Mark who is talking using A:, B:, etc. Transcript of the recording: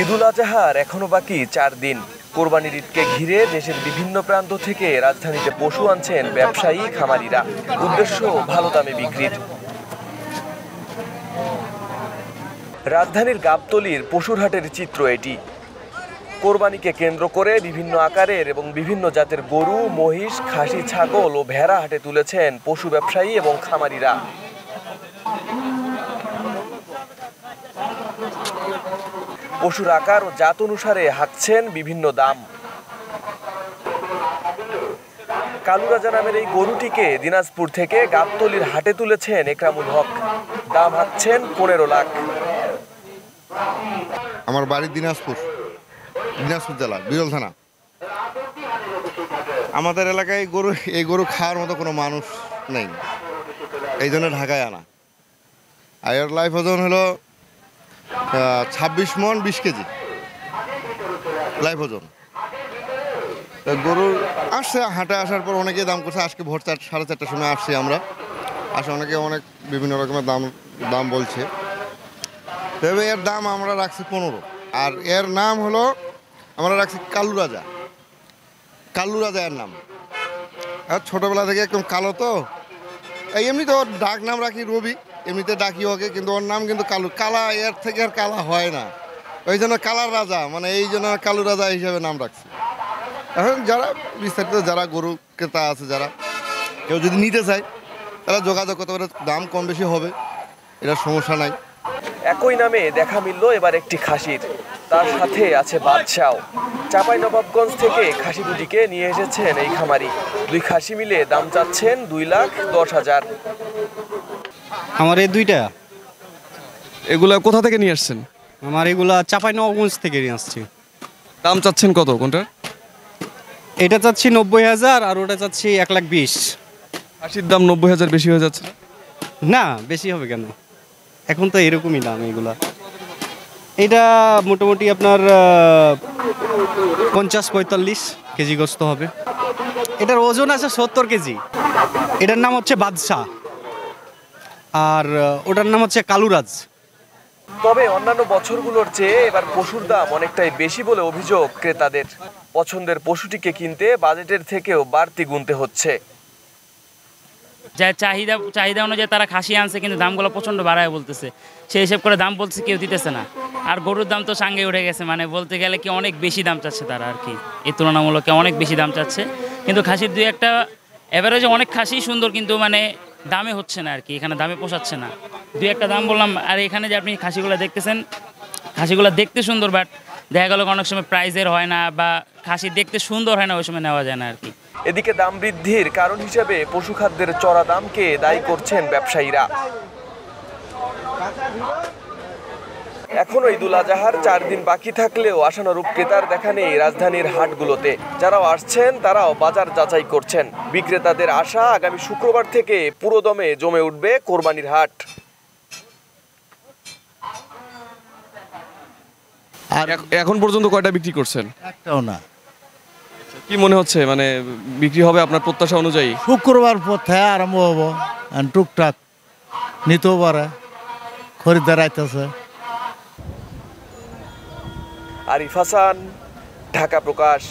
A: ঈদুল আজহার এখনো বাকি 4 দিন। কোরবানির ঈদকে ঘিরে দেশের বিভিন্ন প্রান্ত থেকে রাজধানীতে পশু আনছেন ব্যবসায়ী খামারিরা, উদ্দেশ্য ভালো দামে বিক্রির। রাজধানীর গাবতলীর পশুর হাটের চিত্র এটি। কোরবানিকে কেন্দ্র করে বিভিন্ন আকারের এবং বিভিন্ন জাতের গরু, মহিষ, খাসি, ছাগল ও ভেড়া হাটে তুলেছেন পশু ব্যবসায়ী এবং খামারিরা। পশুর আকার ও জাত অনুসারে হাঁকছেন বিভিন্ন দাম। কালুরাজা নামের এই গরুটিকে দিনাজপুর থেকে গাবতলীর হাটে তুলেছেন একরামুল হক। দাম হাঁকছেন 15 লাখ।
B: আমার বাড়ি দিনাজপুর জেলা বিরল থানা। আমাদের এলাকায় এই গরু খাওয়ার মতো কোনো মানুষ নেই, এই জন্য ঢাকায় আনা। আর এর লাইফ ওজন হলো 26 মণ 20 কেজি লাইফ ওজন। গরু আসছে হাটে, আসার পর অনেকে দাম করছে। আজকে ভোর 4:30টার সময় আসছি আমরা, অনেকে অনেক বিভিন্ন রকমের দাম বলছে। তবে এর দাম আমরা রাখছি 15। আর এর নাম হলো আমরা রাখছি কালুরাজা এর নাম। আর ছোটোবেলা থেকে একদম কালো, তো এমনিতে ওর ডাক নাম রাখি রবি, এমনিতে ডাকি ওকে, কিন্তু ওর নাম কিন্তু কালা। এর থেকে আর কালা হয় না, ওই জন্য কালার রাজা, মানে এই জন্য কালুরাজা হিসেবে নাম রাখছি। এখন বিস্তারিত যারা গরু ক্রেতা আছে, যারা কেউ যদি নিতে চায় তারা যোগাযোগ করতে পারে, দাম কম বেশি হবে, এটা সমস্যা নাই।
A: একই নামে দেখা মিলল এবার একটি খাসির, তার সাথে আছে বাদশাও। চাঁপাইনবাবগঞ্জ থেকে খাসি দুটিকে নিয়ে এসেছেন এই খামারি। 2 খাসি মিলে দাম চাচ্ছেন 2,10,000।
C: আমার এই দুইটা।
D: এগুলা কোথা থেকে নিয়ে আসছেন?
C: আমার এগুলা চাঁপাইনবাবগঞ্জ থেকে নিয়ে আসছি।
D: দাম চাচ্ছেন কত কোনটা?
C: এটা চাচ্ছি 90,000 আর ওটা চাচ্ছি 1,20,000।
D: খাসির দাম 90,000 বেশি হয়ে যাচ্ছে
C: না, বেশি হবে কেন, এখন তো এরকমই দাম এগুলা। এটা মোটামুটি আপনার 50-45 কেজি গোস্ত হবে। এটার ওজন আছে 70 কেজি। এটার নাম হচ্ছে বাদশাহ, আর ওটার নাম হচ্ছে কালুরাজ।
A: তবে অন্যান্য বছরগুলোর চেয়ে এবার পশুর দাম অনেকটাই বেশি বলে অভিযোগ ক্রেতাদের। পছন্দের পশুটিকে কিনতে বাজেটের থেকেও বাড়তি গুনতে হচ্ছে।
E: যা চাহিদা অনুযায়ী তারা খাসি আনছে, কিন্তু দামগুলো প্রচণ্ড বাড়ায় বলতেছে। সেই হিসেব করে দাম বলছে, কেউ দিতেছে না। আর গরুর দাম তো সাঙ্গে উঠে গেছে, মানে বলতে গেলে কি অনেক বেশি দাম চাচ্ছে তারা আর কি, এই তুলনামূলক অনেক বেশি দাম চাচ্ছে। কিন্তু খাসির 2-1টা অ্যাভারেজে অনেক খাসি সুন্দর, কিন্তু মানে দামে হচ্ছে না আর কি, এখানে দামে পোষাচ্ছে না। 2-1টা দাম বললাম। আর এখানে যে আপনি খাসিগুলো দেখতেছেন, খাসিগুলো দেখতে সুন্দর, বাট দেখা গেল অনেক সময় প্রাইজের হয় না, বা খাসি দেখতে সুন্দর হয় না, ওই সময় নেওয়া যায় না আর কি।
A: এদিকে দাম বৃদ্ধির কারণ হিসেবে পশুখাদ্যের চড়া দামকে দায়ী করছেন ব্যবসায়ীরা। এখনো ঈদুল আজহার 4 দিন বাকি থাকলেও আশানুরূপ ক্রেতার দেখা নেই রাজধানীর হাটগুলোতে। যারাও আসছেন তারাও বাজার যাচাই করছেন। বিক্রেতাদের আশা, আগামী শুক্রবার থেকে পুরোদমে জমে উঠবে কোরবানির হাট।
D: আর এখন পর্যন্ত কয়টা বিক্রি করছেন?
F: একটাও না।
D: কি মনে হচ্ছে, মানে বিক্রি হবে আপনার প্রত্যাশা অনুযায়ী?
F: শুক্রবার পর থেকে আরম্ভ হবো, টুকটাক নিতেও পারে, খরিদ্দার আইতেছে।
A: আরিফ হাসান, ঢাকা প্রকাশ।